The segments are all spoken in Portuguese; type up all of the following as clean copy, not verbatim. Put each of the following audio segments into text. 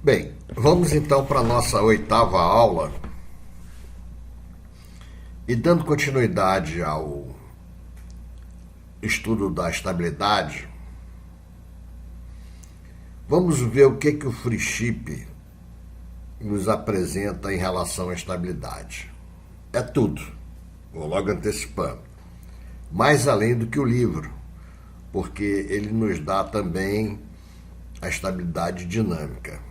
Bem, vamos então para a nossa 8ª aula e dando continuidade ao estudo da estabilidade, vamos ver o que o Frischip nos apresenta em relação à estabilidade. É tudo, vou logo antecipando, mais além do que o livro, porque ele nos dá também a estabilidade dinâmica.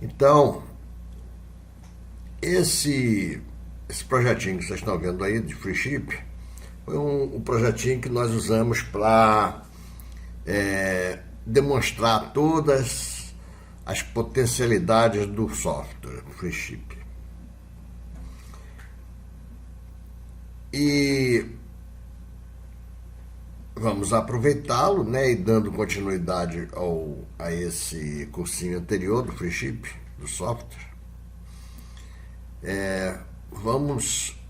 Então, esse projetinho que vocês estão vendo aí de Frischip foi um projetinho que nós usamos para demonstrar todas as potencialidades do software Frischip. E vamos aproveitá-lo, né, e dando continuidade a esse cursinho anterior do Frischip, do software. Vamos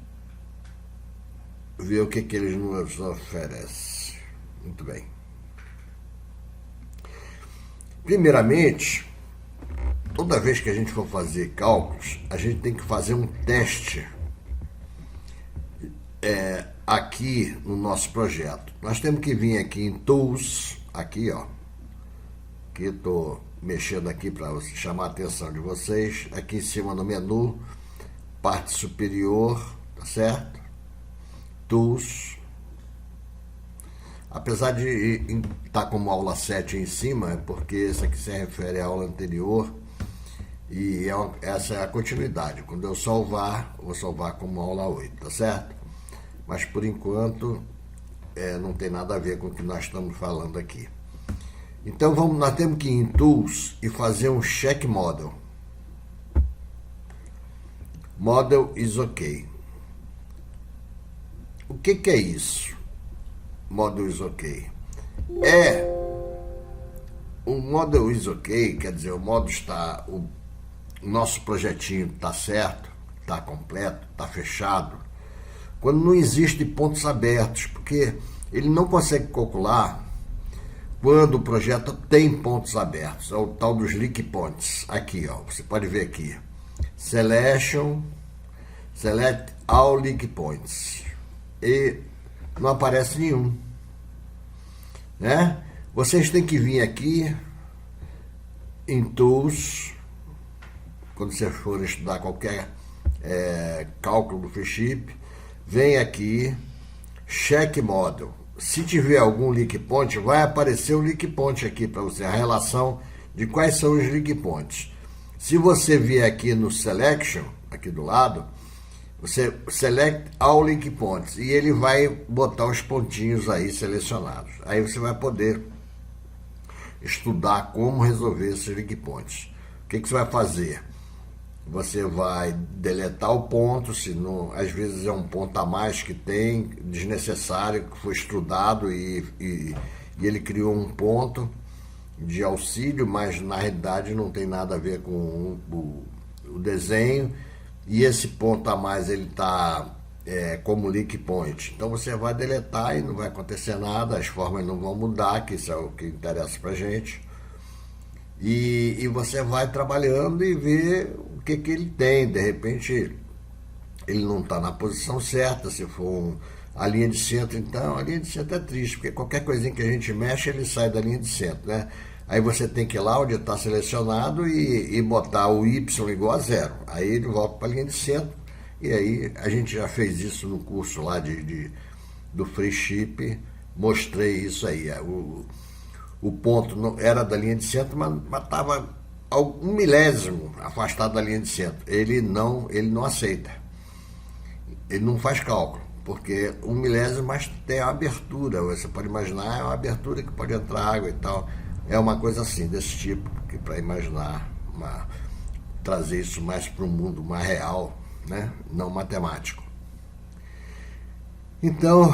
ver o que eles nos oferecem. Muito bem. Primeiramente, toda vez que a gente for fazer cálculos, a gente tem que fazer um teste aqui no nosso projeto. Nós temos que vir aqui em Tools, aqui ó, que estou mexendo aqui para chamar a atenção de vocês, aqui em cima no menu, parte superior, tá certo? Tools. Apesar de estar como aula 7 em cima, é porque isso aqui se refere à aula anterior e essa é a continuidade. Quando eu salvar, vou salvar como aula 8, tá certo? Mas por enquanto não tem nada a ver com o que nós estamos falando aqui. Então nós temos que ir em Tools e fazer um Check Model. Model is OK. O que é isso? Model is OK. O Model is OK, quer dizer, o nosso projetinho está certo, está completo, está fechado, quando não existe pontos abertos, porque ele não consegue calcular quando o projeto tem pontos abertos. É o tal dos leak points. Aqui, ó, você pode ver aqui. Select all leak points. E não aparece nenhum. Né? Vocês têm que vir aqui em Tools, quando vocês forem estudar qualquer cálculo do Frischip, vem aqui, Check Model. Se tiver algum leak point, vai aparecer o leak point aqui para você, a relação de quais são os leak points. Se você vier aqui no Selection, aqui do lado, você select all leak points e ele vai botar os pontinhos aí selecionados. Aí você vai poder estudar como resolver esses leak points. O que você vai fazer? Você vai deletar o ponto, se não, às vezes é um ponto a mais que tem, desnecessário, que foi estudado e ele criou um ponto de auxílio, mas na realidade não tem nada a ver com o desenho, e esse ponto a mais ele está como leak point. Então você vai deletar e não vai acontecer nada, as formas não vão mudar, que isso é o que interessa para a gente. E você vai trabalhando e vê o que ele tem. De repente ele não está na posição certa. Se for a linha de centro, então a linha de centro é triste, porque qualquer coisinha que a gente mexe, ele sai da linha de centro, né? Aí você tem que ir lá onde está selecionado e botar o Y igual a 0. Aí ele volta para a linha de centro. E aí a gente já fez isso no curso lá do Frischip. Mostrei isso aí. O ponto não era da linha de centro, mas estava um milésimo afastado da linha de centro. Ele não aceita. Ele não faz cálculo, porque um milésimo, mas tem a abertura. Você pode imaginar, é uma abertura que pode entrar água e tal. É uma coisa assim, desse tipo, que para imaginar, trazer isso mais para um mundo mais real, né? Não matemático. Então,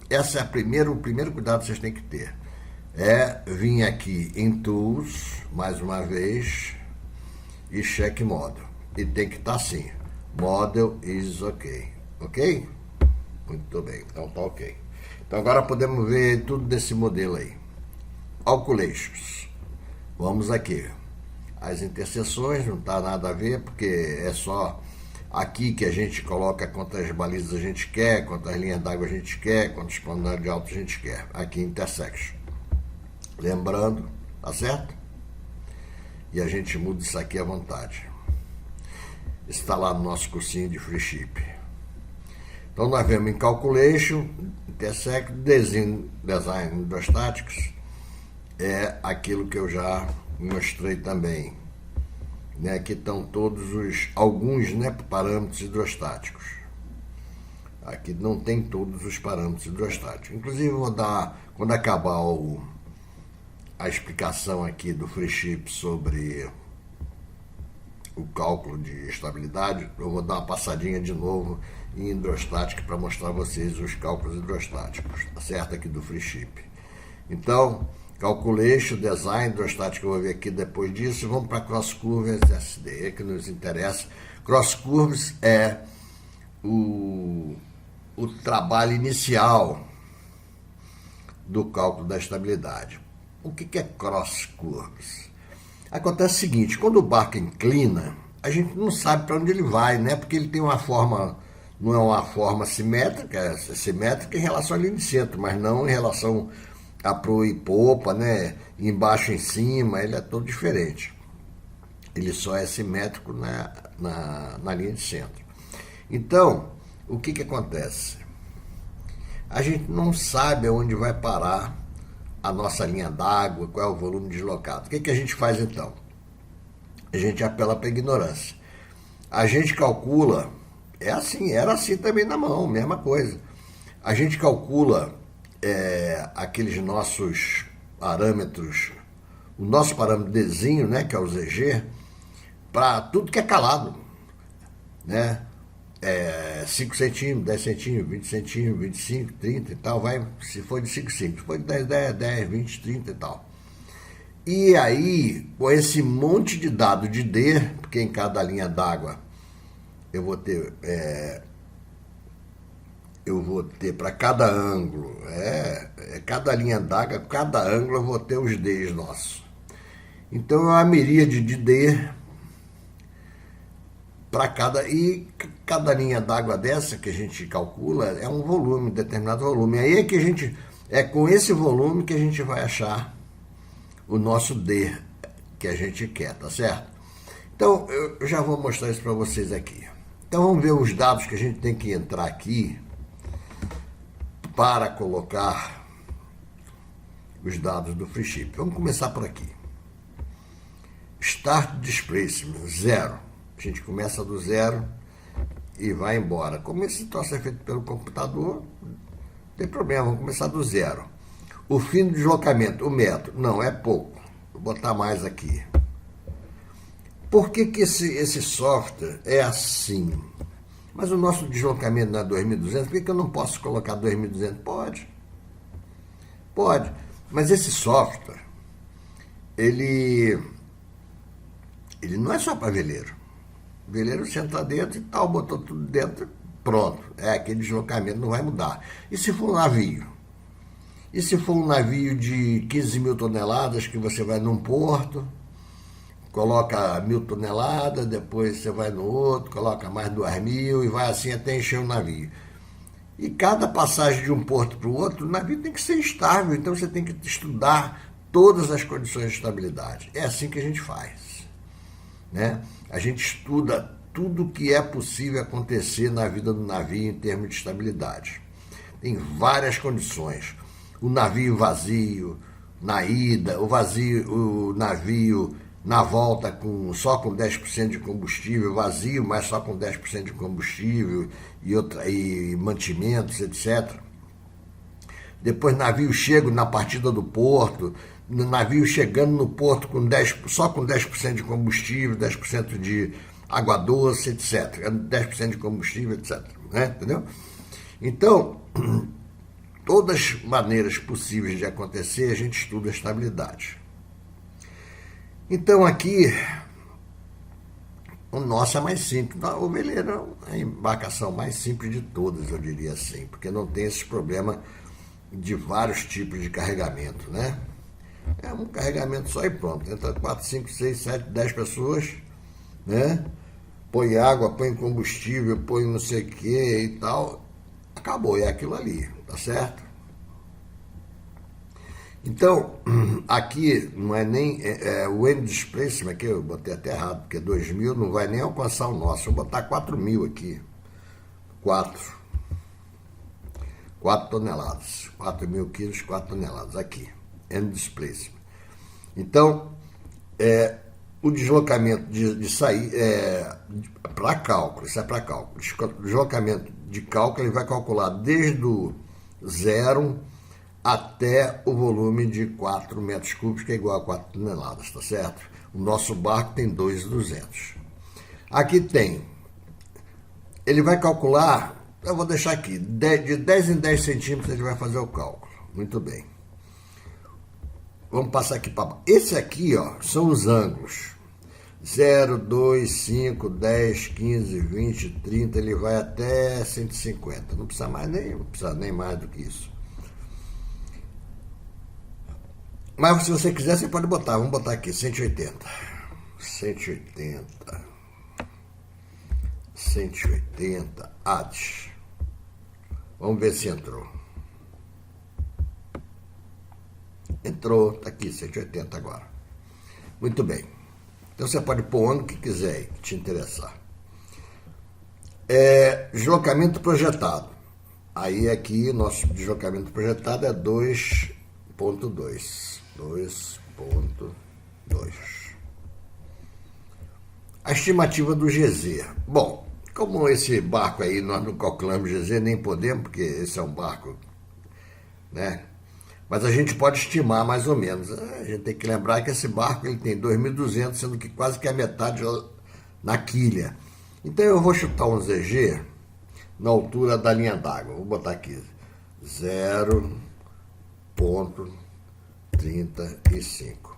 esse é o primeiro cuidado que vocês têm que ter. Vir aqui em Tools, mais uma vez, e Check Model. E tem que estar assim, Model is OK. Ok? Muito bem, então tá ok. Então agora podemos ver tudo desse modelo aí. Calculations. Vamos aqui. As interseções não está nada a ver, porque é só aqui que a gente coloca quantas balizas a gente quer, quantas linhas d'água a gente quer, quantos panelas de alto a gente quer. Aqui intersection. Lembrando, tá certo? E a gente muda isso aqui à vontade. Está lá no nosso cursinho de free chip. Então nós vemos em Calculation, Intersect, Design Hidrostáticos, é aquilo que eu já mostrei também, né, que estão todos alguns, né, parâmetros hidrostáticos. Aqui não tem todos os parâmetros hidrostáticos. Inclusive eu vou dar, quando acabar a explicação aqui do free chip sobre o cálculo de estabilidade, eu vou dar uma passadinha de novo em hidrostática para mostrar a vocês os cálculos hidrostáticos, tá certo? Aqui do free chip. Então, Calculation, Design, hidrostática eu vou ver aqui depois disso. Vamos para Cross Curves SDE, que nos interessa. Cross Curves é o trabalho inicial do cálculo da estabilidade. O que é Cross Curves? Acontece o seguinte, quando o barco inclina, a gente não sabe para onde ele vai, né? Porque ele tem uma forma, não é uma forma simétrica, é simétrica em relação à linha de centro, mas não em relação a proa e popa, né? Embaixo e em cima, ele é todo diferente. Ele só é simétrico na linha de centro. Então, o que acontece? A gente não sabe aonde vai parar a nossa linha d'água, qual é o volume deslocado. O que a gente faz então? A gente apela para a ignorância. A gente calcula, era assim também na mão, mesma coisa. A gente calcula aqueles nossos parâmetros, o nosso parâmetro Dzinho, né, que é o ZG, para tudo que é calado, né? 5 centímetros, 10 centímetros, 20 centímetros, 25, 30 e tal, vai, se for de 5, 5, se for de 10, 20, 30 e tal. E aí, com esse monte de dado de D, porque em cada linha d'água eu vou ter para cada ângulo, cada linha d'água, cada ângulo eu vou ter os Ds nossos. Então é uma miríade de D para cada linha d'água dessa que a gente calcula é um volume, determinado volume. Aí é com esse volume que a gente vai achar o nosso D que a gente quer, tá certo? Então eu já vou mostrar isso para vocês aqui. Então vamos ver os dados que a gente tem que entrar aqui para colocar os dados do free chip. Vamos começar por aqui. Start Displacement, 0. A gente começa do 0 e vai embora. Como esse troço é feito pelo computador, não tem problema, vamos começar do 0. O fim do deslocamento, o metro, não, é pouco. Vou botar mais aqui. Por que esse software é assim? Mas o nosso deslocamento não é 2.200, por que eu não posso colocar 2.200? Pode. Mas esse software, ele não é só para veleiro. O veleiro senta dentro e tal, botou tudo dentro, pronto. Aquele deslocamento não vai mudar. E se for um navio? E se for um navio de 15 mil toneladas, que você vai num porto, coloca 1.000 toneladas, depois você vai no outro, coloca mais 2.000 e vai assim até encher o navio. E cada passagem de um porto para o outro, o navio tem que ser estável, então você tem que estudar todas as condições de estabilidade. É assim que a gente faz, né? A gente estuda tudo o que é possível acontecer na vida do navio em termos de estabilidade. Tem várias condições. O navio vazio na ida, o navio na volta só com 10% de combustível, vazio, mas só com 10% de combustível e mantimentos, etc. Depois navio chega na partida do porto, navio chegando no porto só com 10% de combustível, 10% de água doce, etc. 10% de combustível, etc. Né? Entendeu? Então, todas as maneiras possíveis de acontecer, a gente estuda a estabilidade. Então aqui, o nosso é mais simples. O veleiro é a embarcação mais simples de todas, eu diria assim, porque não tem esse problema de vários tipos de carregamento, né? É um carregamento só e pronto. Entra 4, 5, 6, 7, 10 pessoas, né? Põe água, põe combustível, põe não sei o que e tal. Acabou, é aquilo ali, tá certo? Então, aqui não é nem o end displacement, aqui eu botei até errado, porque 2.000 não vai nem alcançar o nosso. Eu vou botar 4.000 aqui. 4 toneladas. 4.000 quilos, 4 toneladas. Aqui, end displacement. Então, o deslocamento de sair para cálculo, isso é para cálculo. O deslocamento de cálculo ele vai calcular desde o zero até o volume de 4 metros cúbicos, que é igual a 4 toneladas, tá certo? O nosso barco tem 2.200. Aqui tem, ele vai calcular, eu vou deixar aqui, de 10 em 10 centímetros ele vai fazer o cálculo. Muito bem. Vamos passar aqui para... Esse aqui, ó, são os ângulos. 0, 2, 5, 10, 15, 20, 30, ele vai até 150. Não precisa nem mais do que isso. Mas se você quiser, você pode botar. Vamos botar aqui, 180. 180. 180. ADS. Vamos ver se entrou. Entrou, tá aqui, 180 agora. Muito bem. Então você pode pôr o ano que quiser aí, que te interessar. Deslocamento projetado. Aí aqui, nosso deslocamento projetado é 2.2. 2.2. A estimativa do GZ. Bom, como esse barco aí nós não calculamos GZ, nem podemos, porque esse é um barco, né? Mas a gente pode estimar mais ou menos. A gente tem que lembrar que esse barco ele tem 2.200, sendo que quase que a metade na quilha. Então eu vou chutar um ZG na altura da linha d'água. Vou botar aqui 0.35.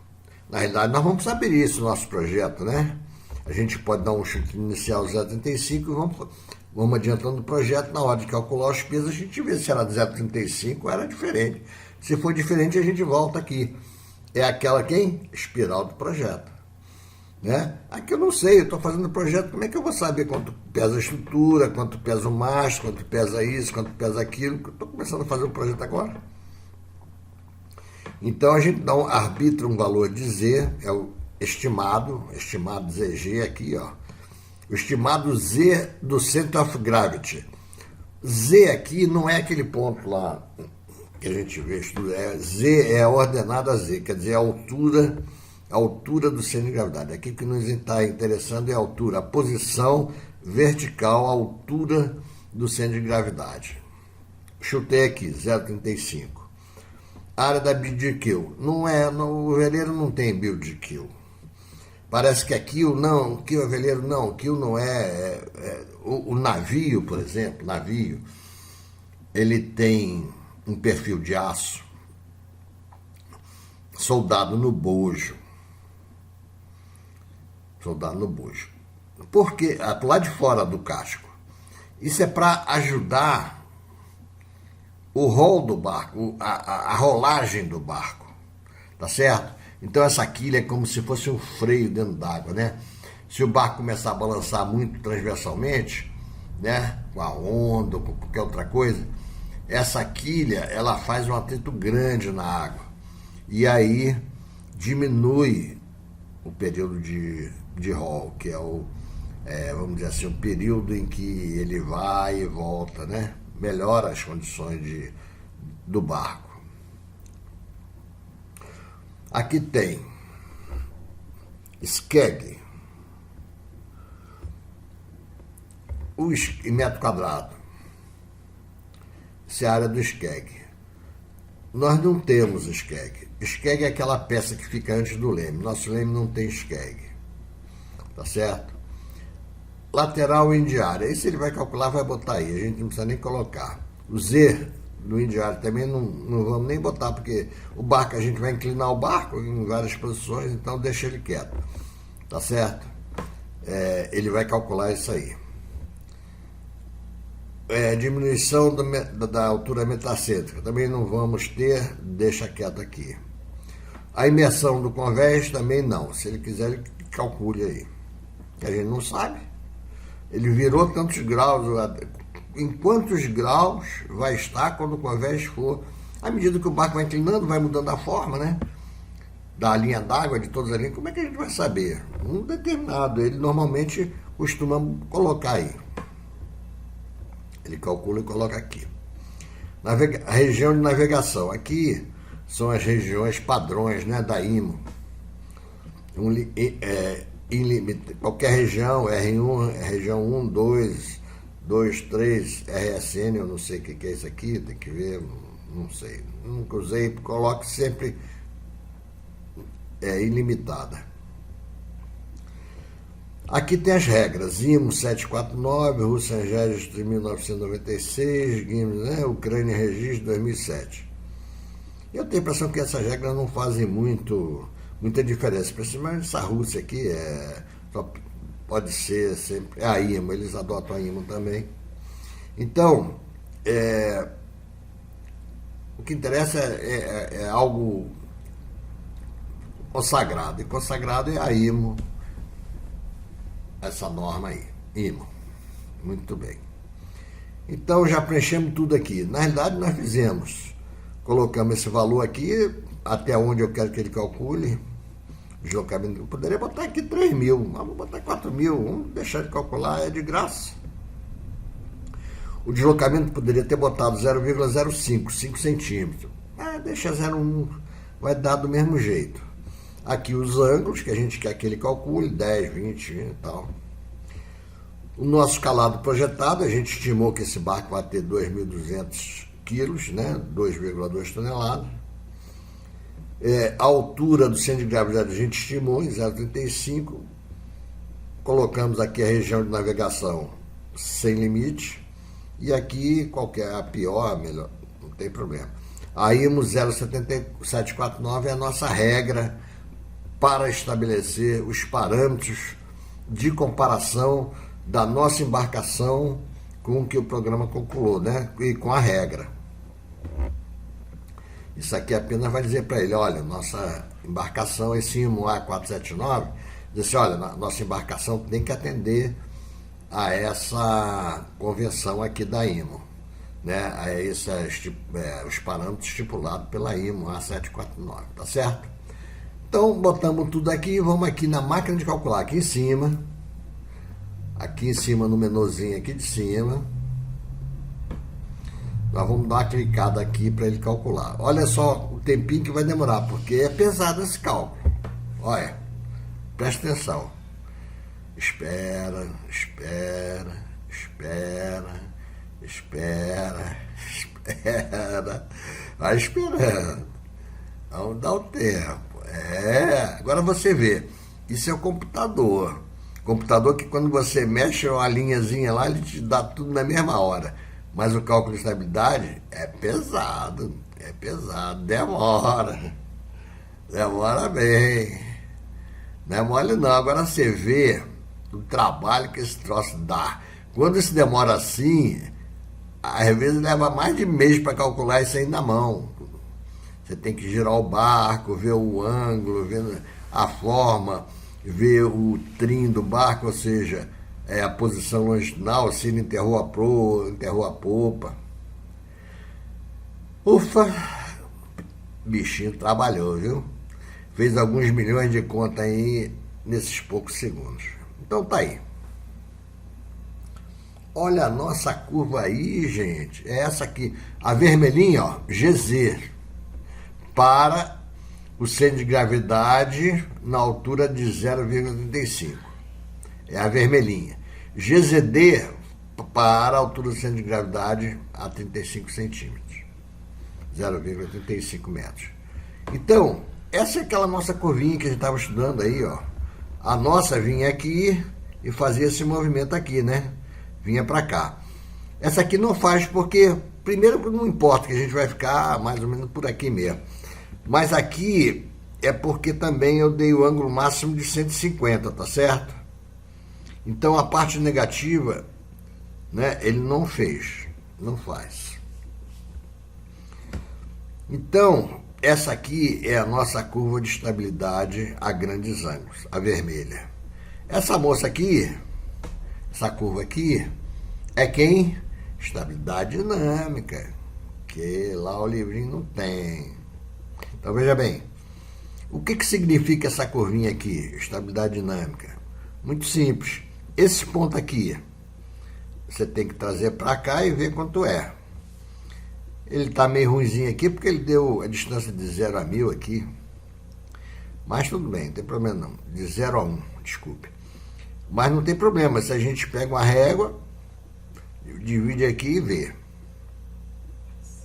Na realidade, nós vamos saber isso no nosso projeto, né? A gente pode dar um chute inicial 0,35 e vamos adiantando o projeto. Na hora de calcular os pesos, a gente vê se era 0,35 ou era diferente. Se for diferente, a gente volta aqui. É aquela espiral do projeto. Né? Aqui eu não sei, eu estou fazendo o projeto, como é que eu vou saber quanto pesa a estrutura, quanto pesa o mastro, quanto pesa isso, quanto pesa aquilo? Eu estou começando a fazer o projeto agora. Então a gente arbitra um valor de Z, é o estimado ZG aqui, ó. O estimado Z do Center of Gravity. Z aqui não é aquele ponto lá que a gente vê, Z é a ordenada Z, quer dizer, a altura do centro de gravidade. Aqui o que nos está interessando é a altura, a posição vertical, a altura do centro de gravidade. Chutei aqui, 0,35. Área da build kill. O veleiro não tem build kill. Parece que aqui o veleiro não, kill não o navio, por exemplo, ele tem um perfil de aço soldado no bojo. Porque do lado de fora do casco. Isso é para ajudar o rol do barco, a rolagem do barco, tá certo? Então essa quilha é como se fosse um freio dentro d'água, né? Se o barco começar a balançar muito transversalmente, né, com a onda ou com qualquer outra coisa, essa quilha ela faz um atrito grande na água e aí diminui o período de rol, que é vamos dizer assim, o período em que ele vai e volta, né? Melhora as condições do barco. Aqui tem SCAG, em metro quadrado. Essa é a área do SCAG. Nós não temos SCAG. SCAG é aquela peça que fica antes do leme. Nosso leme não tem SCAG. Tá certo? Lateral indiária. Isso ele vai calcular, vai botar aí. A gente não precisa nem colocar. O Z do indiário também não vamos nem botar, porque o barco, a gente vai inclinar o barco em várias posições, então deixa ele quieto. Tá certo? Ele vai calcular isso aí. Diminuição da altura metacêntrica. Também não vamos ter, deixa quieto aqui. A imersão do convés também não. Se ele quiser, ele calcule aí. A gente não sabe. Ele virou tantos graus. Em quantos graus vai estar quando o convés for? À medida que o barco vai inclinando, vai mudando a forma, né? Da linha d'água, de todas as linhas. Como é que a gente vai saber? Um determinado. Ele normalmente costuma colocar aí. Ele calcula e coloca aqui. A região de navegação. Aqui são as regiões padrões, né, da IMO. Qualquer região, R1, região 1, 2, 2, 3, RSN, eu não sei o que é isso aqui, tem que ver, não sei. Nunca usei, coloque sempre ilimitada. Aqui tem as regras, IMO 749, Rússia Registro de 1996, Guimarães, Ucrânia Registro de 2007. Eu tenho a impressão que essas regras não fazem muita diferença, principalmente essa Rússia aqui, só pode ser sempre, a IMO, eles adotam a IMO também. Então, o que interessa é algo consagrado, e consagrado é a IMO, essa norma aí, IMO. Muito bem. Então já preenchemos tudo aqui. Na realidade nós colocamos esse valor aqui, até onde eu quero que ele calcule. Eu poderia botar aqui 3 mil, mas vou botar 4 mil, vamos deixar de calcular, é de graça. O deslocamento poderia ter botado 0,05, 5 centímetros. Deixa 0,1, vai dar do mesmo jeito. Aqui os ângulos, que a gente quer que ele calcule, 10, 20 e tal. O nosso escalado projetado, a gente estimou que esse barco vai ter 2.200 quilos, né? 2,2 toneladas. A altura do centro de gravidade a gente estimou em 0,35. Colocamos aqui a região de navegação sem limite. E aqui, qualquer, a pior, a melhor, não tem problema. A IMO 07749 é a nossa regra para estabelecer os parâmetros de comparação da nossa embarcação com o que o programa calculou, né? E com a regra. Isso aqui apenas vai dizer para ele, olha, nossa embarcação, esse IMO A479, diz assim, olha, nossa embarcação tem que atender a essa convenção aqui da IMO, né? Os parâmetros estipulados pela IMO A749, tá certo? Então, botamos tudo aqui e vamos aqui na máquina de calcular, aqui em cima, no menuzinho aqui de cima, nós vamos dar uma clicada aqui para ele calcular. Olha só o tempinho que vai demorar, porque é pesado esse cálculo. Olha, presta atenção. Espera. Vai esperando. Vamos dar o tempo. Agora você vê. Isso é o computador. Computador que quando você mexe uma linhazinha lá, ele te dá tudo na mesma hora. Mas o cálculo de estabilidade é pesado, demora bem. Não é mole não. Agora você vê o trabalho que esse troço dá. Quando isso demora assim, às vezes leva mais de mês para calcular isso aí na mão. Você tem que girar o barco, ver o ângulo, ver a forma, ver o trim do barco, ou seja, a posição longitudinal, se ele enterrou a proa, enterrou a popa. Ufa, bichinho trabalhou, viu? Fez alguns milhões de contas aí nesses poucos segundos. Então tá aí. Olha a nossa curva aí, gente. É essa aqui. A vermelhinha, ó, GZ. Para o centro de gravidade na altura de 0,35. É a vermelhinha. GZD para a altura do centro de gravidade a 35 centímetros. 0,35 metros. Então, essa é aquela nossa curvinha que a gente estava estudando aí, ó. A nossa vinha aqui e fazia esse movimento aqui, né? Vinha para cá. Essa aqui não faz porque, primeiro, não importa, que a gente vai ficar mais ou menos por aqui mesmo. Mas aqui é porque também eu dei o ângulo máximo de 150, tá certo? Então a parte negativa, né, ele não faz. Então, essa aqui é a nossa curva de estabilidade a grandes ângulos, a vermelha. Essa moça aqui, essa curva aqui, é quem? Estabilidade dinâmica, que lá o livrinho não tem. Então veja bem, o que significa essa curvinha aqui, estabilidade dinâmica? Muito simples. Esse ponto aqui, você tem que trazer para cá e ver quanto é. Ele está meio ruimzinho aqui porque ele deu a distância de 0 a 1000 aqui. Mas tudo bem, não tem problema não. De 0 a 1, desculpe. Mas não tem problema, se a gente pega uma régua, divide aqui e vê.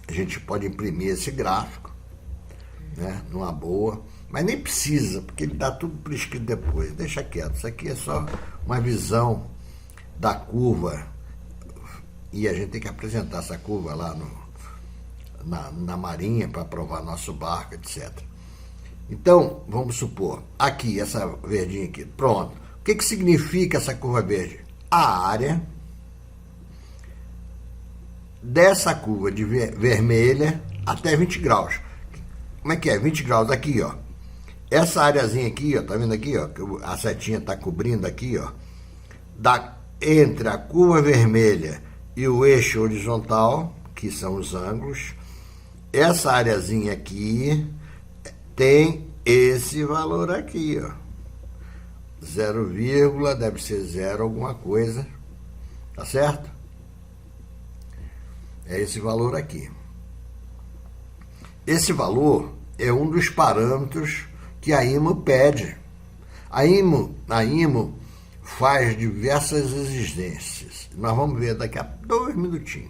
A gente pode imprimir esse gráfico, né, numa boa, mas nem precisa, porque ele dá tudo por escrito depois. Deixa quieto, isso aqui é só uma visão da curva e a gente tem que apresentar essa curva lá na marinha para provar nosso barco, etc. Então, vamos supor, aqui, essa verdinha aqui, pronto. O que significa essa curva verde? A área dessa curva de vermelha até 20 graus. Como é que é? 20 graus aqui, ó. Essa áreazinha aqui, ó, tá vendo aqui, ó, que a setinha tá cobrindo aqui, ó, entre a curva vermelha e o eixo horizontal, que são os ângulos, essa areazinha aqui tem esse valor aqui, ó. 0, deve ser 0 alguma coisa, tá certo? É esse valor aqui. Esse valor é um dos parâmetros que a IMO pede. A IMO faz diversas exigências. Nós vamos ver daqui a 2 minutinhos.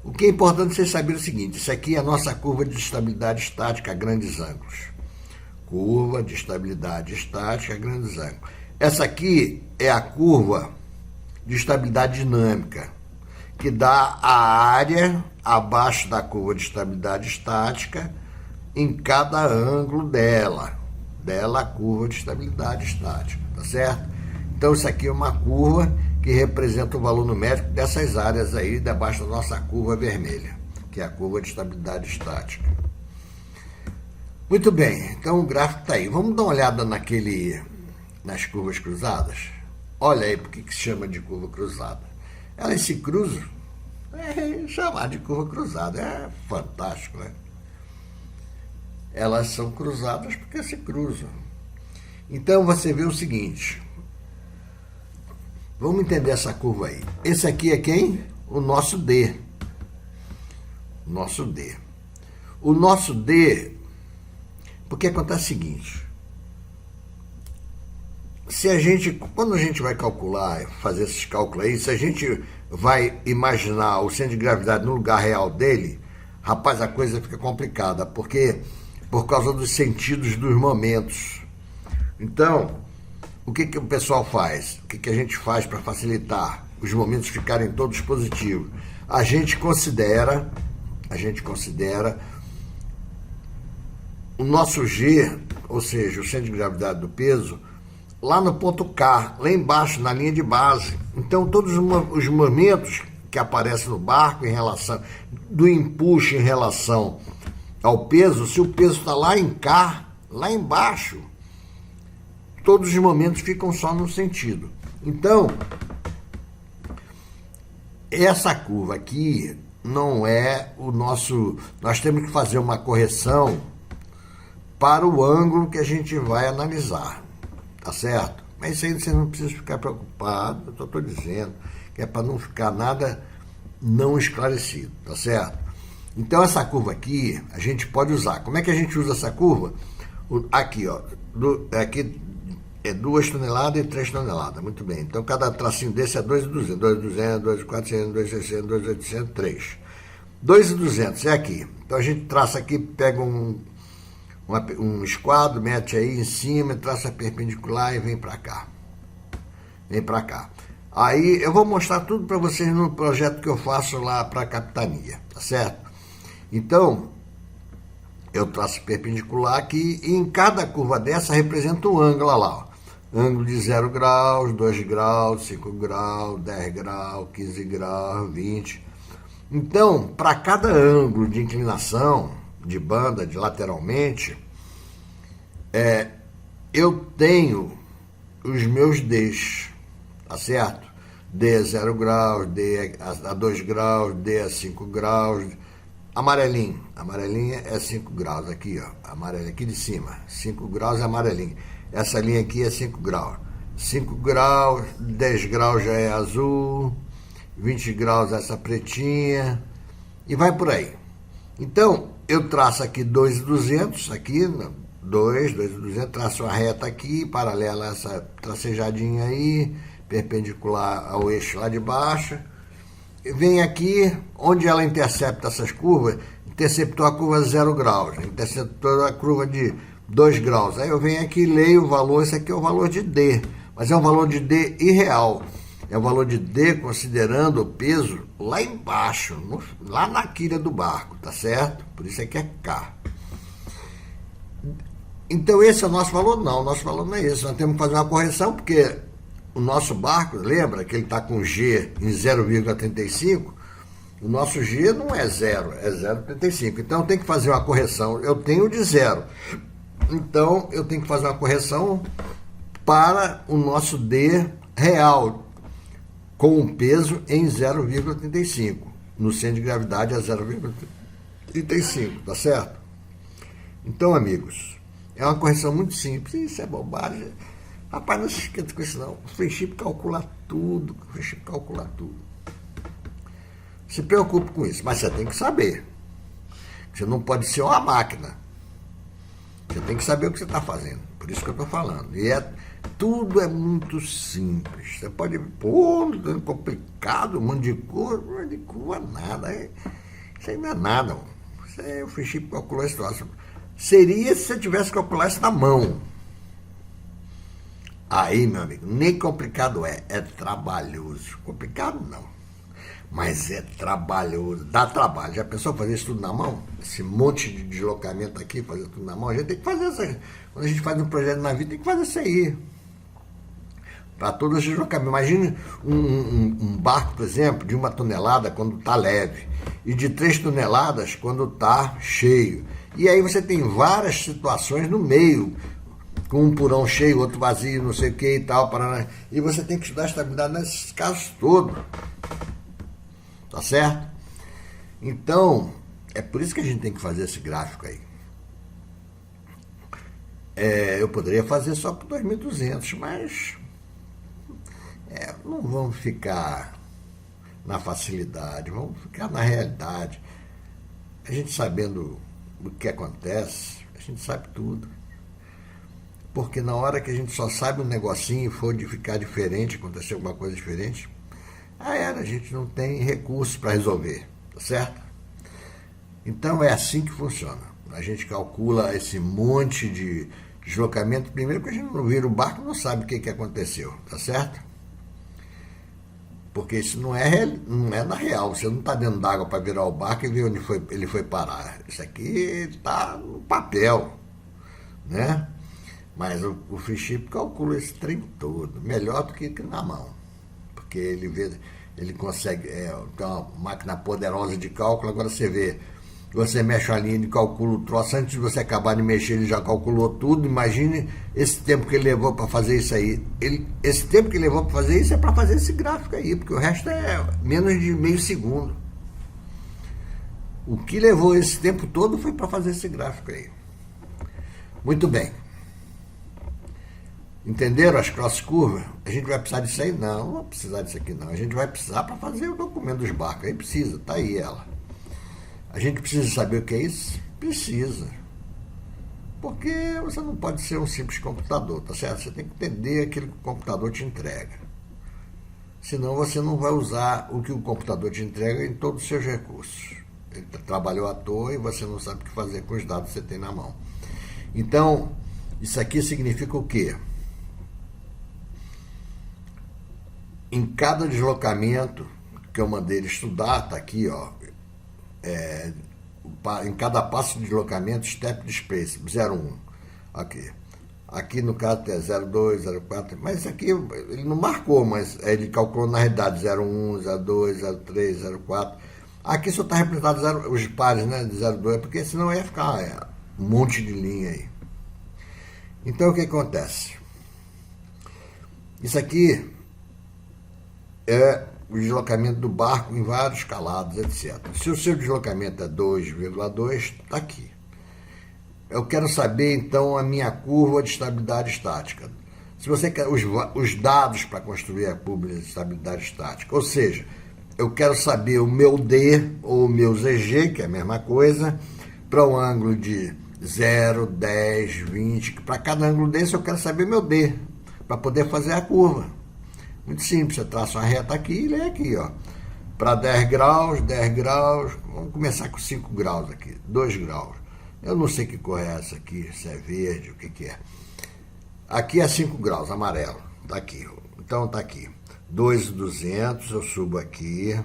O que é importante vocês saberem é o seguinte: isso aqui é a nossa curva de estabilidade estática a grandes ângulos. Curva de estabilidade estática a grandes ângulos. Essa aqui é a curva de estabilidade dinâmica, que dá a área abaixo da curva de estabilidade estática em cada ângulo dela a curva de estabilidade estática, tá certo? Então isso aqui é uma curva que representa o valor numérico dessas áreas aí debaixo da nossa curva vermelha, que é a curva de estabilidade estática. Muito bem, então o gráfico está aí. Vamos dar uma olhada nas curvas cruzadas? Olha aí por que se chama de curva cruzada. Elas se cruzam, chamar de curva cruzada, é fantástico, né? Elas são cruzadas porque se cruzam. Então você vê o seguinte, vamos entender essa curva aí. Esse aqui é quem? O nosso D. Nosso D. O nosso D, porque acontece o seguinte, quando a gente vai calcular, fazer esses cálculos aí, se a gente vai imaginar o centro de gravidade no lugar real dele, rapaz, a coisa fica complicada, porque por causa dos sentidos dos momentos. Então, o que o pessoal faz? O que a gente faz para facilitar os momentos ficarem todos positivos? A gente considera o nosso G, ou seja, o centro de gravidade do peso, lá no ponto K, lá embaixo, na linha de base. Então, todos os momentos que aparecem no barco em relação do empuxo em relação ao peso, se o peso está lá em K, lá embaixo, todos os momentos ficam só num sentido. Então, essa curva aqui não é o nosso... Nós temos que fazer uma correção para o ângulo que a gente vai analisar, tá certo? Mas isso aí você não precisa ficar preocupado, eu só estou dizendo que é para não ficar nada não esclarecido, tá certo? Então essa curva aqui a gente pode usar. Como é que a gente usa essa curva? Aqui, ó, aqui é 2 toneladas e 3 toneladas, muito bem. Então cada tracinho desse é 2.200, 2.200, 2.400, 2.600, 2.800, 3. 2.200 é aqui. Então a gente traça aqui, pega um esquadro, mete aí em cima, traça perpendicular e vem para cá. Vem para cá. Aí eu vou mostrar tudo para vocês no projeto que eu faço lá para a capitania, tá certo? Então, eu traço perpendicular aqui e em cada curva dessa representa um ângulo, olha lá, ó. Ângulo de 0 graus, 2 graus, 5 graus, 10 graus, 15 graus, 20. Então, para cada ângulo de inclinação, de banda, de lateralmente, eu tenho os meus Ds, tá certo? D a 0 graus, D a 2 graus, D a 5 graus, amarelinho é 5 graus, aqui ó, amarelinho aqui de cima, 5 graus é amarelinho, essa linha aqui é 5 graus, 5 graus, 10 graus já é azul, 20 graus essa pretinha, e vai por aí. Então, eu traço aqui 2,200, aqui, 2,200, traço uma reta aqui, paralela a essa tracejadinha aí, perpendicular ao eixo lá de baixo, vem aqui, onde ela intercepta essas curvas, interceptou a curva 0 graus, interceptou a curva de 2 graus, aí eu venho aqui e leio o valor, esse aqui é o valor de D, mas é um valor de D irreal, é o valor de D considerando o peso lá embaixo, lá na quilha do barco, tá certo? Por isso aqui é K. Então esse é o nosso valor? Não, o nosso valor não é esse, nós temos que fazer uma correção, porque o nosso barco, lembra que ele está com G em 0,35, o nosso G não é 0, é 0,35, então eu tenho que fazer uma correção, eu tenho de 0, então eu tenho que fazer uma correção para o nosso D real, com um peso em 0,35, no centro de gravidade é 0,35, tá certo? Então, amigos, é uma correção muito simples, isso é bobagem. Rapaz, não se esquenta com isso não, o Friendship calcula tudo, Se preocupe com isso, mas você tem que saber. Você não pode ser uma máquina. Você tem que saber o que você está fazendo, por isso que eu estou falando. E tudo é muito simples. Você pode pôr, é complicado, um monte de cor nada. Isso aí não é nada. Isso aí, o Friendship calculou esse troço. Seria se você tivesse calculado isso na mão. Aí, meu amigo, nem complicado é trabalhoso. Complicado não, mas é trabalhoso, dá trabalho. Já pensou fazer isso tudo na mão? Esse monte de deslocamento aqui, fazer tudo na mão? A gente tem que fazer isso aí. Quando a gente faz um projeto na vida, tem que fazer isso aí. Para todos os deslocamentos. Imagine um barco, por exemplo, de 1 tonelada quando está leve, e de 3 toneladas quando está cheio. E aí você tem várias situações no meio, com um porão cheio, outro vazio, não sei o que e tal, Paraná. E você tem que estudar a estabilidade nesses casos todos. Tá certo? Então, é por isso que a gente tem que fazer esse gráfico aí. Eu poderia fazer só por 2.200, mas não vamos ficar na facilidade, vamos ficar na realidade. A gente sabendo o que acontece, a gente sabe tudo. Porque na hora que a gente só sabe um negocinho e for de ficar diferente, acontecer alguma coisa diferente, a gente não tem recursos para resolver, tá certo? Então é assim que funciona. A gente calcula esse monte de deslocamento, primeiro porque a gente não vira o barco, não sabe o que aconteceu, tá certo? Porque isso não é na real, você não está dentro d'água para virar o barco e ver onde ele foi parar. Isso aqui está no papel, né? Mas o Friendship calcula esse trem todo, melhor do que na mão. Porque ele consegue, tem uma máquina poderosa de cálculo. Agora você mexe a linha de calcula o troço, antes de você acabar de mexer, ele já calculou tudo. Imagine esse tempo que ele levou para fazer isso aí. Esse tempo que ele levou para fazer isso é para fazer esse gráfico aí, porque o resto é menos de meio segundo. O que levou esse tempo todo foi para fazer esse gráfico aí. Muito bem. Entenderam as cross curvas? A gente vai precisar disso aí? Não vai precisar disso aqui não. A gente vai precisar para fazer o documento dos barcos. Aí precisa, tá aí ela. A gente precisa saber o que é isso? Precisa. Porque você não pode ser um simples computador, tá certo? Você tem que entender aquilo que o computador te entrega. Senão você não vai usar o que o computador te entrega em todos os seus recursos. Ele trabalhou à toa e você não sabe o que fazer com os dados que você tem na mão. Então, isso aqui significa o quê? Em cada deslocamento que eu mandei ele estudar, tá aqui, ó, em cada passo de deslocamento, step displace, 0,1. Aqui no caso é 0,2, 0,4, mas aqui ele não marcou, mas ele calculou na realidade 0,1, 0,2, 0,3, 0,4. Aqui só está representado os pares, né, de 0,2, porque senão ia ficar um monte de linha aí. Então o que acontece? Isso aqui é o deslocamento do barco em vários calados, etc. Se o seu deslocamento é 2,2, está aqui. Eu quero saber, então, a minha curva de estabilidade estática. Se você quer os dados para construir a curva de estabilidade estática, ou seja, eu quero saber o meu D ou o meu ZG, que é a mesma coisa, para um ângulo de 0, 10, 20. Para cada ângulo desse eu quero saber meu D, para poder fazer a curva. Muito simples, você traça uma reta aqui e lê aqui, ó. Para 10 graus, vamos começar com 5 graus aqui, 2 graus. Eu não sei que cor é essa aqui, se é verde, o que é. Aqui é 5 graus, amarelo, tá aqui. Então tá aqui, 2,200, eu subo aqui.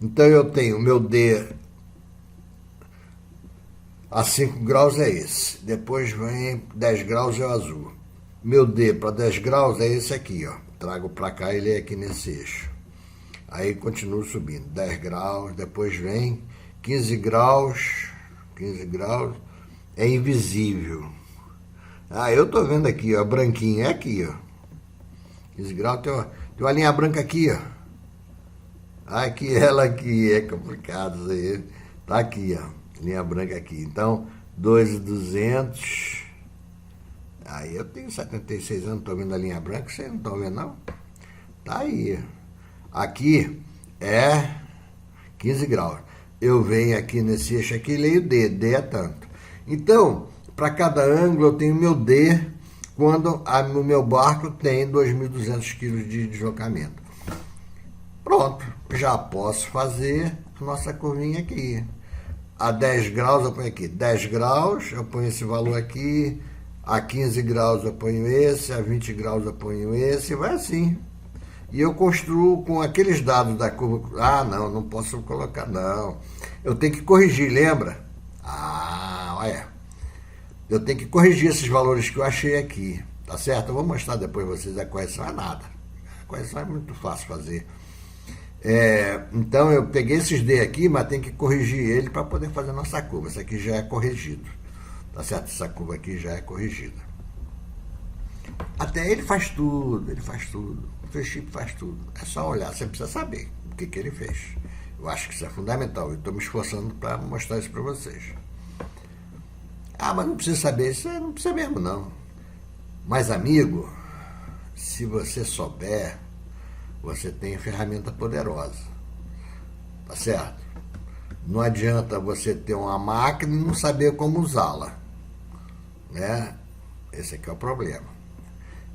Então eu tenho meu D a 5 graus é esse. Depois vem 10 graus é o azul. Meu D para 10 graus é esse aqui, ó. Trago para cá, ele é aqui nesse eixo. Aí continuo subindo, 10 graus, depois vem 15 graus, é invisível. Eu tô vendo aqui, ó, branquinho, é aqui, ó. 15 graus, tem uma linha branca aqui, ó. Aqui, ela aqui, é complicado isso aí. Tá aqui, ó, linha branca aqui. Então, 2,200. Aí eu tenho 76 anos, tô vendo a linha branca, vocês não estão vendo, não? Tá aí. Aqui é 15 graus. Eu venho aqui nesse eixo aqui e leio D. D é tanto. Então, para cada ângulo eu tenho meu D quando o meu barco tem 2.200 kg de deslocamento. Pronto, já posso fazer a nossa curvinha aqui. A 10 graus eu ponho aqui. 10 graus, eu ponho esse valor aqui. A 15 graus eu ponho esse, a 20 graus eu ponho esse, e vai assim. E eu construo com aqueles dados da curva. Não posso colocar, não. Eu tenho que corrigir, lembra? Olha. Eu tenho que corrigir esses valores que eu achei aqui, tá certo? Eu vou mostrar depois pra vocês, a correção é nada. A correção é muito fácil fazer. Então eu peguei esses D aqui, mas tem que corrigir ele para poder fazer a nossa curva. Isso aqui já é corrigido. Tá certo? Essa curva aqui já é corrigida. Até ele faz tudo. O Freeship faz tudo. É só olhar, você precisa saber o que ele fez. Eu acho que isso é fundamental. Eu estou me esforçando para mostrar isso para vocês. Mas não precisa saber. Isso não precisa mesmo, não. Mas, amigo, se você souber, você tem ferramenta poderosa. Tá certo? Não adianta você ter uma máquina e não saber como usá-la. Né? Esse aqui é o problema.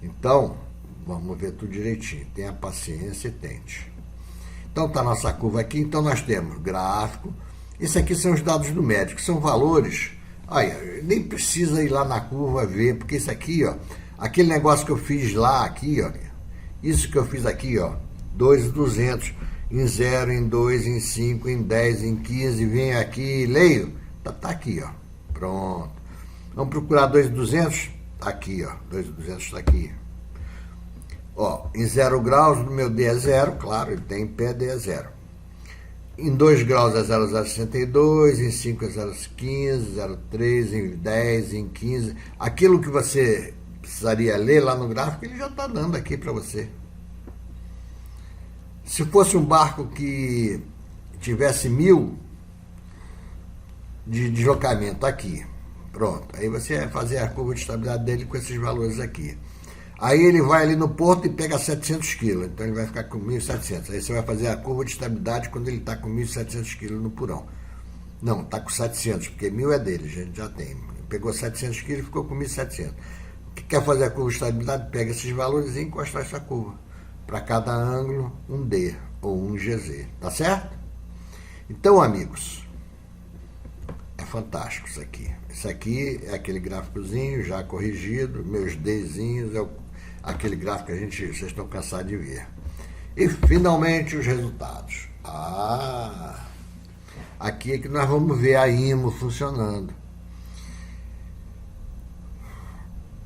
Então, vamos ver tudo direitinho. Tenha paciência e tente. Então, tá a nossa curva aqui. Então, nós temos gráfico. Isso aqui são os dados do médico. São valores. Olha, nem precisa ir lá na curva ver, porque isso aqui, ó, aquele negócio que eu fiz lá, aqui, ó, isso que eu fiz aqui, ó, 2,200, em 0, em 2, em 5, em 10, em 15, vem aqui, leio, tá aqui, ó, pronto. Vamos procurar 2,200? Tá aqui, ó, 2,200 tá aqui. Ó, em 0 graus, no meu D é 0, claro, ele tem em pé, D é 0. Em 2 graus é 0,062, em 5 é 0,15, 0,3, em 10, em 15. Aquilo que você precisaria ler lá no gráfico, ele já está dando aqui para você. Se fosse um barco que tivesse 1.000 de deslocamento aqui, pronto. Aí você vai fazer a curva de estabilidade dele com esses valores aqui. Aí ele vai ali no porto e pega 700 kg, então ele vai ficar com 1.700. Aí você vai fazer a curva de estabilidade quando ele está com 1.700 kg no purão. Não, está com 700, porque 1.000 é dele, a gente já tem. Pegou 700 kg e ficou com 1.700. O que quer fazer a curva de estabilidade? Pega esses valores e encosta essa curva. Para cada ângulo, um D ou um GZ, tá certo? Então, amigos, é fantástico isso aqui. Isso aqui é aquele gráficozinho já corrigido, meus Dzinhos, aquele gráfico que vocês estão cansados de ver. E finalmente os resultados. Aqui é que nós vamos ver a IMO funcionando.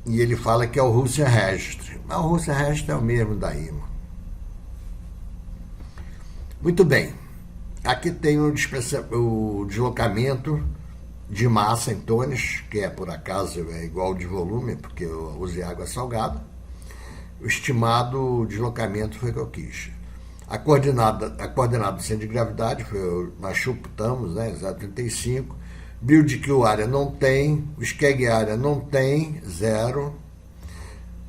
E ele fala que é o Russian Registry. Mas o Russian Registry é o mesmo da IMO. Muito bem. Aqui tem o deslocamento de massa em tones, que por acaso é igual de volume, porque eu usei água salgada. O estimado deslocamento foi o que eu quis. A coordenada do centro de gravidade, nós chutamos, né, 0,35. Build Q área não tem, o Skeg área não tem, 0.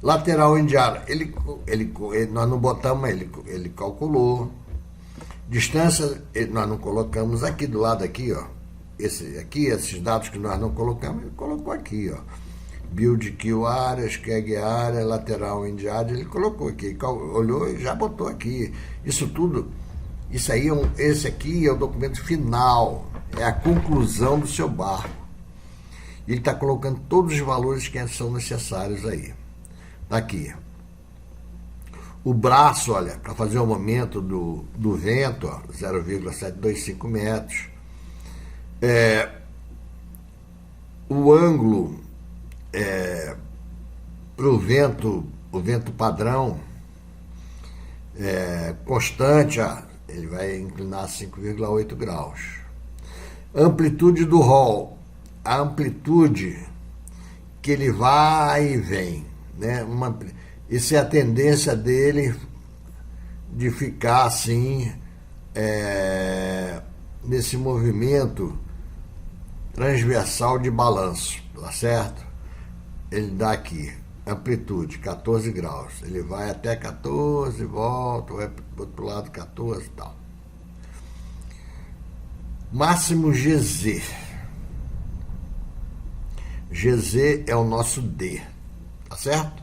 Lateral end área, nós não botamos, ele calculou. Distância, nós não colocamos aqui do lado aqui, ó. Esses dados que nós não colocamos, ele colocou aqui, ó. Build Q área, Skeg área, lateral end área, ele colocou aqui, olhou e já botou aqui. Isso tudo, esse aqui é o documento final, é a conclusão do seu barco. Ele está colocando todos os valores que são necessários aí. Tá aqui. O braço, olha, para fazer o momento do vento, 0,725 metros. O ângulo para o vento padrão constante, ele vai inclinar 5,8 graus. Amplitude do roll, a amplitude que ele vai e vem, né? Isso é a tendência dele de ficar assim, nesse movimento transversal de balanço, tá certo? Ele dá aqui, amplitude, 14 graus. Ele vai até 14, volta, vai para o outro lado, 14 e tal. Máximo GZ. GZ é o nosso D, tá certo?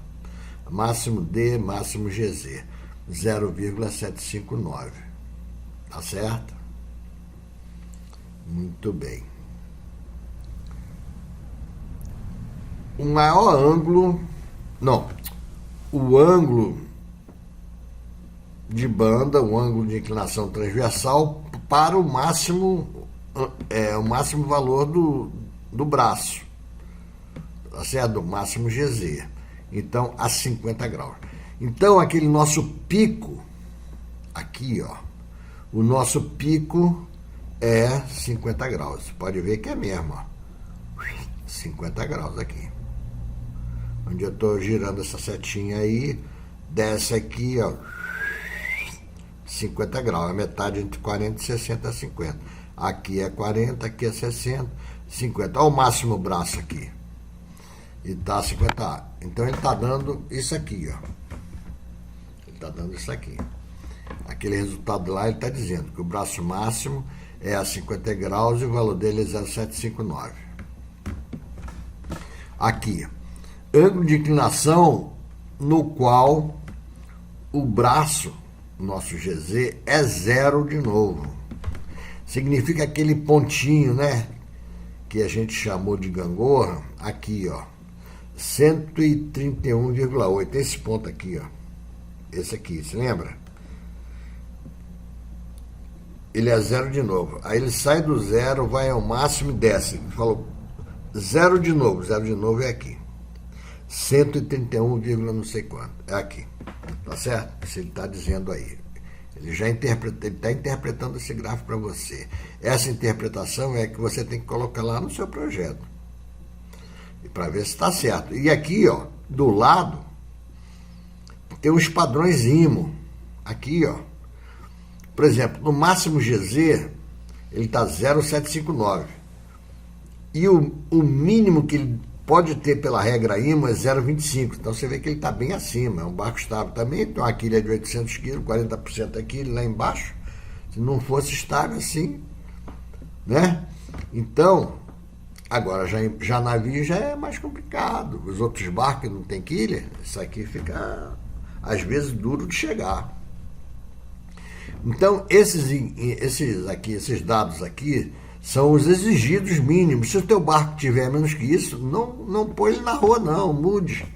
Máximo D, máximo GZ, 0,759, tá certo? Muito bem. O maior ângulo, o ângulo de banda, o ângulo de inclinação transversal para o máximo valor do braço, tá certo? Do máximo GZ. Então, a 50 graus. Então, aquele nosso pico, aqui, ó, o nosso pico é 50 graus. Você pode ver que é mesmo, ó. 50 graus aqui. Onde eu estou girando essa setinha aí, desce aqui, ó, 50 graus. É metade entre 40 e 60 a 50. Aqui é 40, aqui é 60, 50. Olha o máximo braço aqui. E tá 50. Então ele está dando isso aqui, ó. Ele está dando isso aqui. Aquele resultado lá, ele está dizendo que o braço máximo é a 50 graus e o valor dele é 0,759. Aqui, ângulo de inclinação no qual o braço, nosso GZ, é 0 de novo. Significa aquele pontinho, né? Que a gente chamou de gangorra. Aqui, ó. 131,8. Esse ponto aqui, ó. Esse aqui, se lembra? Ele é 0 de novo. Aí ele sai do 0, vai ao máximo e desce. Ele falou 0 de novo. 0 de novo é aqui. 131, não sei quanto. É aqui. Tá certo? Isso ele está dizendo aí. Ele está interpretando esse gráfico para você. Essa interpretação é que você tem que colocar lá no seu projeto. Para ver se está certo. E aqui, ó, do lado, tem os padrões IMO. Aqui, ó. Por exemplo, no máximo GZ, ele está 0,759. E o mínimo que ele pode ter pela regra IMO é 0,25. Então você vê que ele está bem acima. É um barco estável também. Então a quilha é de 800 kg, 40% aqui, lá embaixo. Se não fosse estável assim, né? Então, agora, já navio já é mais complicado. Os outros barcos que não tem quilha, isso aqui fica, às vezes, duro de chegar. Então, esses dados aqui são os exigidos mínimos. Se o teu barco tiver menos que isso, não põe ele na rua, não. Mude.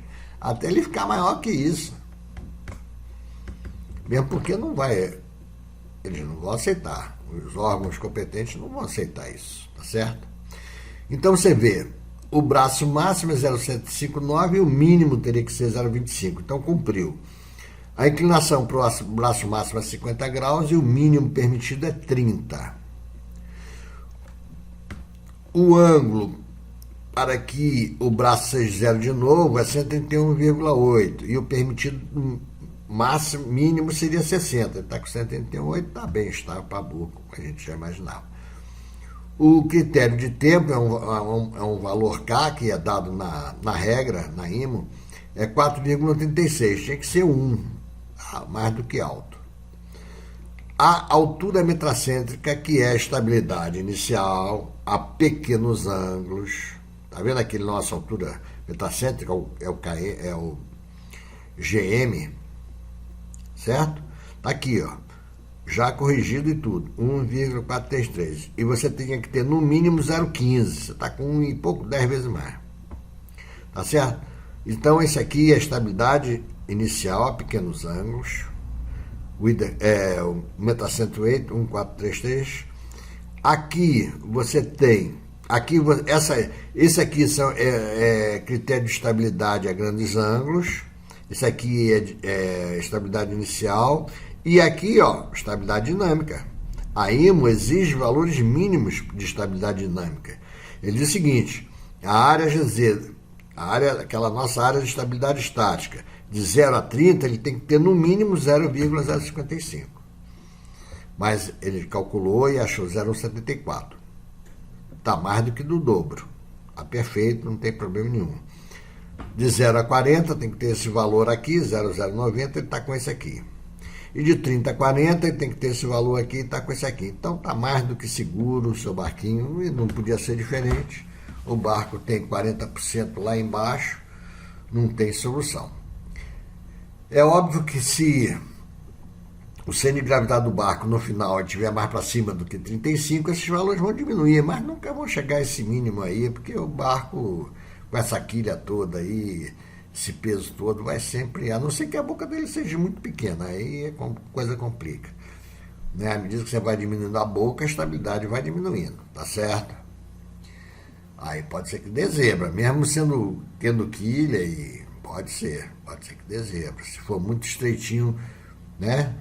Até ele ficar maior que isso. Mesmo porque não vai... Eles não vão aceitar. Os órgãos competentes não vão aceitar isso. Tá certo? Então você vê, o braço máximo é 0,759 e o mínimo teria que ser 0,25. Então cumpriu. A inclinação para o braço máximo é 50 graus e o mínimo permitido é 30. O ângulo para que o braço seja zero de novo é 131,8 e o permitido máximo, mínimo seria 60. Ele está com 131,8, está bem estável para a boca, como a gente já imaginava. O critério de tempo é um valor K, que é dado na regra, na IMO, é 4,36, tinha que ser 1, mais do que alto. A altura metracêntrica, que é a estabilidade inicial, a pequenos ângulos. Está vendo aqui a nossa altura metracêntrica, é o GM, certo? Está aqui, ó, já corrigido e tudo, 1,433. E você tinha que ter no mínimo 0,15, você está com 1 e pouco, 10 vezes mais. Tá certo? Então, esse aqui é a estabilidade inicial a pequenos ângulos. O metracêntrico 1433. Aqui você tem, esse aqui é critério de estabilidade a grandes ângulos. Esse aqui é estabilidade inicial. E aqui, ó, estabilidade dinâmica. A IMO exige valores mínimos de estabilidade dinâmica. Ele diz o seguinte: a área GZ, aquela nossa área de estabilidade estática, de 0 a 30, ele tem que ter no mínimo 0,055. Mas ele calculou e achou 0,74. Está mais do que do dobro. Está perfeito, não tem problema nenhum. De 0 a 40 tem que ter esse valor aqui, 0,090, ele está com esse aqui. E de 30 a 40 ele tem que ter esse valor aqui e está com esse aqui. Então está mais do que seguro o seu barquinho e não podia ser diferente. O barco tem 40% lá embaixo, não tem solução. É óbvio que se o centro de gravidade do barco no final estiver mais para cima do que 35, esses valores vão diminuir, mas nunca vão chegar a esse mínimo aí, porque o barco com essa quilha toda aí, esse peso todo, vai sempre, a não ser que a boca dele seja muito pequena, aí a coisa complica. Né? À medida que você vai diminuindo a boca, a estabilidade vai diminuindo, tá certo? Aí pode ser que dê zebra, mesmo tendo quilha, e pode ser que dê zebra. Se for muito estreitinho, né?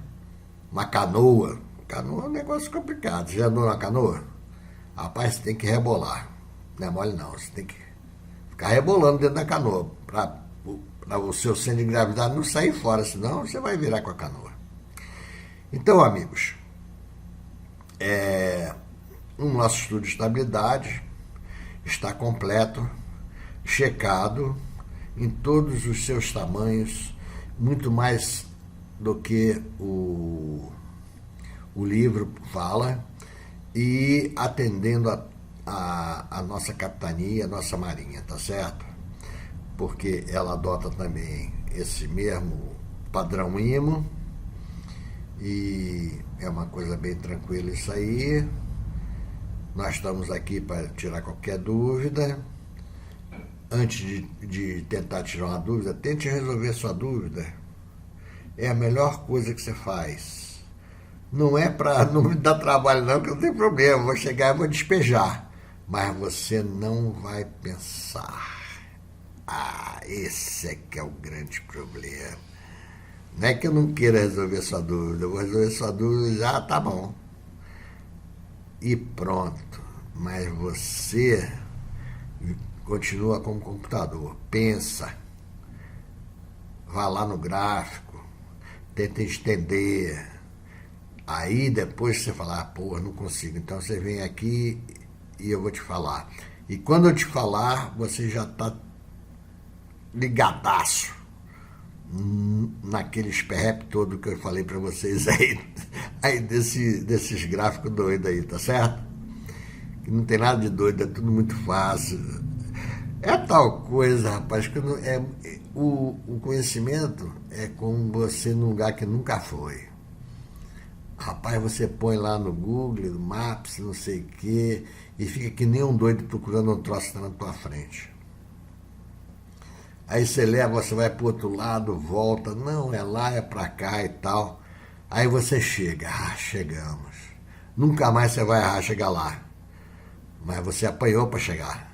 Uma canoa é um negócio complicado. Você já andou na canoa? Rapaz, você tem que rebolar. Não é mole não, você tem que ficar rebolando dentro da canoa para o seu centro de gravidade não sair fora, senão você vai virar com a canoa. Então, amigos, o nosso estudo de estabilidade está completo, checado em todos os seus tamanhos, muito mais do que o livro fala, e atendendo a nossa capitania, a nossa marinha, tá certo? Porque ela adota também esse mesmo padrão IMO, e é uma coisa bem tranquila isso aí. Nós estamos aqui para tirar qualquer dúvida. Antes de tentar tirar uma dúvida, tente resolver sua dúvida. É a melhor coisa que você faz. Não é para não me dar trabalho não, que não tem problema. Vou chegar e vou despejar. Mas você não vai pensar. Esse é que é o grande problema. Não é que eu não queira resolver sua dúvida. Eu vou resolver sua dúvida e já tá bom. E pronto. Mas você continua como computador. Pensa. Vá lá no gráfico. Tenta estender. Aí depois você fala, não consigo. Então você vem aqui e eu vou te falar. E quando eu te falar, você já está ligadaço naquele esperrep todo que eu falei para vocês aí desses gráficos doidos aí, tá certo? Que não tem nada de doido, é tudo muito fácil. É tal coisa, rapaz, que o conhecimento é como você num lugar que nunca foi. Rapaz, você põe lá no Google, no Maps, não sei o quê, e fica que nem um doido procurando um troço que está na tua frente. Aí você vai para o outro lado, volta, não, é lá, é para cá e tal. Aí você chega, chegamos. Nunca mais você vai chegar lá. Mas você apanhou para chegar.